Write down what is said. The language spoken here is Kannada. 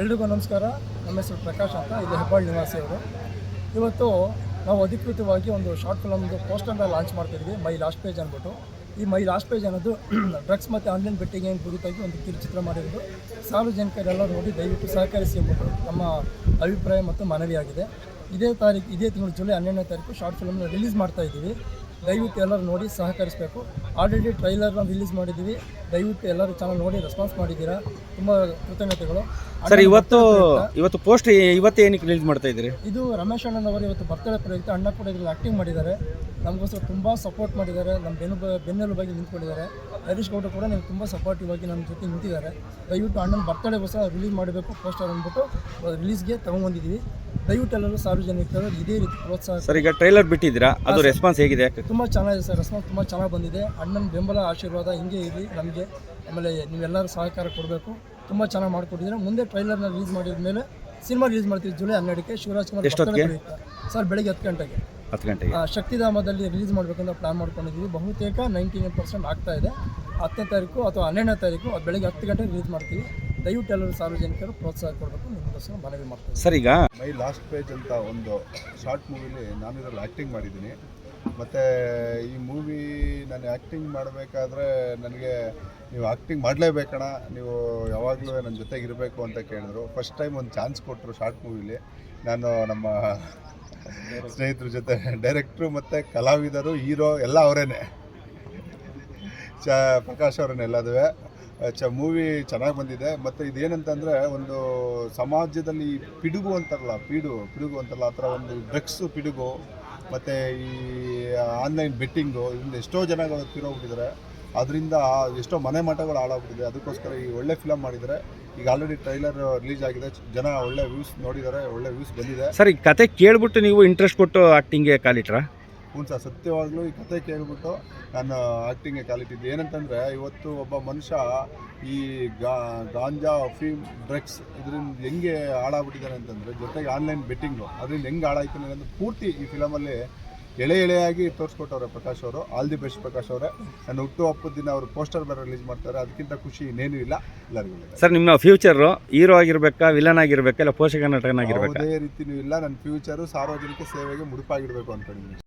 ಎಲ್ರಿಗೂ ನಮಸ್ಕಾರ. ನಮ್ಮ ಹೆಸರು ಪ್ರಕಾಶ್ ಅಂತ, ಇಲ್ಲಿ ಹೆಬ್ಬಾಳ್ ನಿವಾಸಿಯವರು. ಇವತ್ತು ನಾವು ಅಧಿಕೃತವಾಗಿ ಒಂದು ಶಾರ್ಟ್ ಫಿಲಮ್ದು ಪೋಸ್ಟರ್ನ ಲಾಂಚ್ ಮಾಡ್ತಿದ್ವಿ, ಮೈ ಲಾಸ್ಟ್ ಪೇಜ್ ಅಂದ್ಬಿಟ್ಟು. ಈ ಮೈ ಲಾಸ್ಟ್ ಪೇಜ್ ಅನ್ನೋದು ಡ್ರಗ್ಸ್ ಮತ್ತು ಆನ್ಲೈನ್ ಬೆಟ್ಟಿಂಗ್ ಏನು ಕುರಿತಾಗಿ ಒಂದು ಕಿರುಚಿತ್ರ ಮಾಡಿರೋದು. ಸಾರ್ವಜನಿಕರೆಲ್ಲ ನೋಡಿ ದಯವಿಟ್ಟು ಸಹಕರಿಸಿ ಎಂಬುದು ನಮ್ಮ ಅಭಿಪ್ರಾಯ ಮತ್ತು ಮನವಿಯಾಗಿದೆ. ಇದೇ ತಿಂಗಳು ಜುಲೈ 12ನೇ ತಾರೀಕು ಶಾರ್ಟ್ ಫಿಲಮ್ನ ರಿಲೀಸ್ ಮಾಡ್ತಾ ಇದ್ದೀವಿ. ದಯವಿಟ್ಟು ಎಲ್ಲರೂ ನೋಡಿ ಸಹಕರಿಸಬೇಕು. ಆಲ್ರೆಡಿ ಟ್ರೈಲರ್ನ ರಿಲೀಸ್ ಮಾಡಿದ್ದೀವಿ. ದಯವಿಟ್ಟು ಎಲ್ಲರೂ ಚಾನಲ್ ನೋಡಿ ರೆಸ್ಪಾನ್ಸ್ ಮಾಡಿದ್ದೀರಾ, ತುಂಬ ಕೃತಜ್ಞತೆಗಳು ಸರ್. ಇವತ್ತು ಪೋಸ್ಟ್ ಇವತ್ತು ಏನಕ್ಕೆ ರಿಲೀಸ್ ಮಾಡ್ತಾ ಇದ್ದೀರಿ? ಇದು ರಮೇಶ್ ಅಣ್ಣನವರು ಇವತ್ತು ಬರ್ತಡೇ ಪ್ರಯುಕ್ತ ಅಣ್ಣ ಕೂಡ ಇದರಲ್ಲಿ ಆ್ಯಕ್ಟಿಂಗ್ ಮಾಡಿದ್ದಾರೆ. ನಮಗೋಸ್ಕರ ತುಂಬ ಸಪೋರ್ಟ್ ಮಾಡಿದ್ದಾರೆ, ನಮ್ಮ ಬೆನ್ನೆಲುಬಾಗಿ ನಿಂತ್ಕೊಂಡಿದ್ದಾರೆ. ಹರೀಶ್ ಗೌಡ ಕೂಡ ನೀವು ತುಂಬ ಸಪೋರ್ಟಿವ್ ಆಗಿ ನಮ್ಮ ಜೊತೆ ನಿಂತಿದ್ದಾರೆ. ದಯವಿಟ್ಟು ಅಣ್ಣನ ಬರ್ತಡೇಗೋಸ್ಕರ ರಿಲೀಸ್ ಮಾಡಬೇಕು ಪೋಸ್ಟರ್ ಅಂದ್ಬಿಟ್ಟು ರಿಲೀಸ್ಗೆ ತೊಗೊಂಡ್ಬಂದಿದ್ದೀವಿ. ದಯವಿಟ್ಟು ಎಲ್ಲರೂ ಸಾರ್ವಜನಿಕರು ಇದೇ ರೀತಿ ಪ್ರೋತ್ಸಾಹ. ಸರ್, ಈಗ ಟ್ರೈಲರ್ ಬಿಟ್ಟಿದ್ದೀರಾ, ಅದು ರೆಸ್ಪಾನ್ಸ್ ಹೇಗಿದೆ? ತುಂಬ ಚೆನ್ನಾಗಿದೆ ಸರ್, ರೆಸ್ಪಾನ್ಸ್ ತುಂಬ ಚೆನ್ನಾಗಿ ಬಂದಿದೆ. ಅಣ್ಣನ ಬೆಂಬಲ ಆಶೀರ್ವಾದ ಹಿಂಗೆ ಇರಲಿ ನಮಗೆ. ಆಮೇಲೆ ನೀವೆಲ್ಲರೂ ಸಹಕಾರ ಕೊಡಬೇಕು. ತುಂಬ ಚೆನ್ನಾಗಿ ಮಾಡಿಕೊಟ್ಟಿದ್ದೀರಾ. ಮುಂದೆ ಟ್ರೈಲರ್ನ ರಿಲೀಸ್ ಮಾಡಿದ ಮೇಲೆ ಸಿನಿಮಾ ರಿಲೀಸ್ ಮಾಡ್ತೀವಿ ಜುಲೈ 12ಕ್ಕೆ. ಶಿವರಾಜ್ ಕುಮಾರ್ ಸರ್ ಬೆಳಗ್ಗೆ 10 ಗಂಟೆಗೆ ಶಕ್ತಿಧಾಮದಲ್ಲಿ ರಿಲೀಸ್ ಮಾಡಬೇಕಂತ ಪ್ಲಾನ್ ಮಾಡ್ಕೊಂಡಿದ್ದೀವಿ. ಬಹುತೇಕ 99% ಆಗ್ತಾ ಇದೆ. 10ನೇ ತಾರೀಕು ಅಥವಾ 12ನೇ ತಾರೀಕು ಬೆಳಗ್ಗೆ 10 ಗಂಟೆಗೆ ರಿಲೀಸ್ ಮಾಡ್ತೀವಿ. ದಯವಿಟ್ಟು ಎಲ್ಲರೂ ಸಾರ್ವಜನಿಕರು ಪ್ರೋತ್ಸಾಹ ಕೊಡಬೇಕು, ನಿಮಗೋಸ್ಕರ ಮನವಿ ಮಾಡ್ತೀವಿ. ಸರ್, ಈಗ ಮೈ ಲಾಸ್ಟ್ ಪೇಜ್ ಅಂತ ಒಂದು ಶಾರ್ಟ್ ಮೂವಿಲಿ ನಾನು ಇದರಲ್ಲಿ ಆ್ಯಕ್ಟಿಂಗ್ ಮಾಡಿದ್ದೀನಿ. ಮತ್ತು ಈ ಮೂವಿ ನಾನು ಆ್ಯಕ್ಟಿಂಗ್ ಮಾಡಬೇಕಾದ್ರೆ ನನಗೆ ನೀವು ಆ್ಯಕ್ಟಿಂಗ್ ಮಾಡಲೇಬೇಕಣ್ಣ, ನೀವು ಯಾವಾಗಲೂ ನನ್ನ ಜೊತೆಗೆ ಇರಬೇಕು ಅಂತ ಕೇಳಿದ್ರು. ಫಸ್ಟ್ ಟೈಮ್ ಒಂದು ಚಾನ್ಸ್ ಕೊಟ್ಟರು ಶಾರ್ಟ್ ಮೂವಿಲಿ. ನಾನು ನಮ್ಮ ಸ್ನೇಹಿತರ ಜೊತೆ ಡೈರೆಕ್ಟ್ರು ಮತ್ತು ಕಲಾವಿದರು, ಹೀರೋ ಎಲ್ಲ ಅವರೇನೆ, ಪ್ರಕಾಶ್ ಅವರನ್ನೇ ಎಲ್ಲದುವೆ. ಮೂವಿ ಚೆನ್ನಾಗಿ ಬಂದಿದೆ. ಮತ್ತು ಇದೇನಂತಂದರೆ ಒಂದು ಸಮಾಜದಲ್ಲಿ ಪಿಡುಗು ಅಂತಾರಲ್ಲ, ಪಿಡುಗು ಅಂತಾರಲ್ಲ, ಆ ಥರ ಒಂದು ಡ್ರಗ್ಸು ಪಿಡುಗು ಮತ್ತು ಈ ಆನ್ಲೈನ್ ಬೆಟ್ಟಿಂಗು, ಇದರಿಂದ ಎಷ್ಟೋ ಜನ ತಿರೋಗ್ಬಿಟ್ಟಿದ್ದಾರೆ. ಅದರಿಂದ ಎಷ್ಟೋ ಮನೆ ಮಠಗಳು ಹಾಳಾಗ್ಬಿಟ್ಟಿದೆ. ಅದಕ್ಕೋಸ್ಕರ ಈ ಒಳ್ಳೆ ಫಿಲಮ್ ಮಾಡಿದರೆ. ಈಗ ಆಲ್ರೆಡಿ ಟ್ರೈಲರ್ ರಿಲೀಸ್ ಆಗಿದೆ, ಜನ ಒಳ್ಳೆ ವ್ಯೂಸ್ ನೋಡಿದ್ದಾರೆ, ಒಳ್ಳೆ ವ್ಯೂಸ್ ಬಂದಿದೆ. ಸರ್, ಈ ಕತೆ ಕೇಳ್ಬಿಟ್ಟು ನೀವು ಇಂಟ್ರೆಸ್ಟ್ ಕೊಟ್ಟು ಆ್ಯಕ್ಟಿಂಗ್ಗೆ ಕಾಲಿಟ್ರಾ? ಹ್ಞೂ ಸರ್, ಸತ್ಯವಾಗ್ಲೂ ಈ ಕತೆ ಕೇಳ್ಬಿಟ್ಟು ನಾನು ಆ್ಯಕ್ಟಿಂಗ್ಗೆ ಕಾಲಿಟ್ಟಿದ್ದೆ. ಏನಂತಂದರೆ ಇವತ್ತು ಒಬ್ಬ ಮನುಷ್ಯ ಈ ಗಾಂಜಾ, ಅಫೀಮ್, ಡ್ರಗ್ಸ್ ಇದರಿಂದ ಹೆಂಗೆ ಹಾಳಾಗ್ಬಿಟ್ಟಿದ್ದಾನೆ ಅಂತಂದರೆ, ಜೊತೆಗೆ ಆನ್ಲೈನ್ ಬೆಟ್ಟಿಂಗು ಅದರಿಂದ ಹೆಂಗೆ ಹಾಳಾಯ್ತಾನೆ ಅಂತ ಪೂರ್ತಿ ಈ ಫಿಲಮಲ್ಲಿ ಎಳೆಯಾಗಿ ತೋರಿಸ್ಕೊಟ್ಟವ್ರೆ ಪ್ರಕಾಶ್ ಅವರು. ಆಲ್ ದಿ ಬೆಸ್ಟ್ ಪ್ರಕಾಶ್ ಅವರೇ. ನನ್ನ ಹುಟ್ಟು ಹಬ್ಬದ ದಿನ ಅವರು ಪೋಸ್ಟರ್ ಬೇರೆ ರಿಲೀಸ್ ಮಾಡ್ತಾರೆ. ಅದಕ್ಕಿಂತ ಖುಷಿ ಇನ್ನೇನು ಇಲ್ಲ ಎಲ್ಲರಿಗೂ. ಸರ್, ನಿಮ್ಮ ಫ್ಯೂಚರು ಹೀರೋ ಆಗಿರ್ಬೇಕಾ, ವಿಲನ್ ಆಗಿರ್ಬೇಕಾ, ಇಲ್ಲ ಪೋಷಕ ನಟನಾಗಿರ್ಬೇಕಾ? ಯಾವುದೇ ರೀತಿಯೂ ಇಲ್ಲ. ನನ್ನ ಫ್ಯೂಚರು ಸಾರ್ವಜನಿಕ ಸೇವೆಗೆ ಮುಡುಪಾಗಿಡಬೇಕು ಅಂದ್ಕೊಂಡಿದ್ದೀನಿ.